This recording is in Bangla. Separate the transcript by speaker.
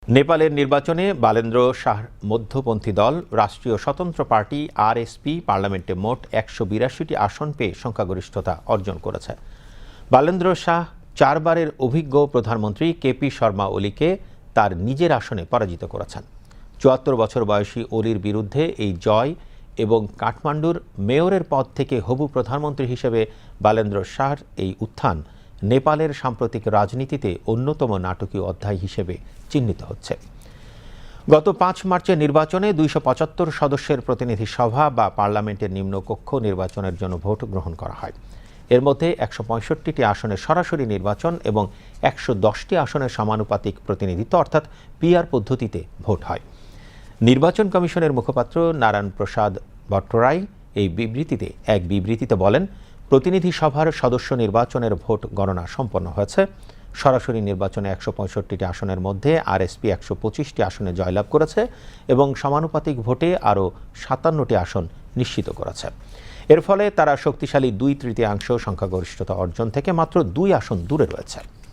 Speaker 1: নেপালের নির্বাচনে বালেন্দ্র শাহ মধ্যপন্থী দল রাষ্ট্রীয় স্বতন্ত্র পার্টি আরএসপি পার্লামেন্টে মোট ১৮২টি আসন পেয়ে সংখ্যাগরিষ্ঠতা অর্জন করেছে। বালেন্দ্র শাহ ৪ বারের অভিজ্ঞ প্রধানমন্ত্রী কেপি শর্মা ওলিকে তার নিজের আসনে পরাজিত করেছেন। ৭৪ বছর বয়সী ওলির বিরুদ্ধে এই জয় এবং কাঠমান্ডুর মেয়রের পদ থেকে হবু প্রধানমন্ত্রী হিসেবে বালেন্দ্র শাহর এই উত্থান নেপালের সাম্প্রতিক রাজনীতিতে অন্যতম নাটকীয় অধ্যায় হিসেবে চিহ্নিত হচ্ছে। গত ৫ মার্চের নির্বাচনে ২৭৫ সদস্যের প্রতিনিধি সভা বা পার্লামেন্টের নিম্নকক্ষ নির্বাচনের জন্য ভোট গ্রহণ করা হয়। এর মধ্যে ১৬৫টি আসনের সরাসরি নির্বাচন এবং ১১০টি আসনের সমানুপাতিক প্রতিনিধিত্ব অর্থাৎ পিআর পদ্ধতিতে ভোট হয়। নির্বাচন কমিশনের মুখপাত্র নারায়ণ প্রসাদ ভট্টরাই এক বিবৃতিতে বলেন, প্রতিনিধি সভার সদস্য নির্বাচনের ভোট গণনা সম্পন্ন হয়েছে। সরাসরি নির্বাচনে ১৬৫টি আসনের মধ্যে আরএসপি ১২৫টি আসনে জয়লাভ করেছে এবং সমানুপাতিক ভোটে আরও ৫৭টি আসন নিশ্চিত করেছে। এর ফলে তারা শক্তিশালী ২/৩ সংখ্যাগরিষ্ঠতা অর্জন থেকে মাত্র ২ আসন দূরে রয়েছে।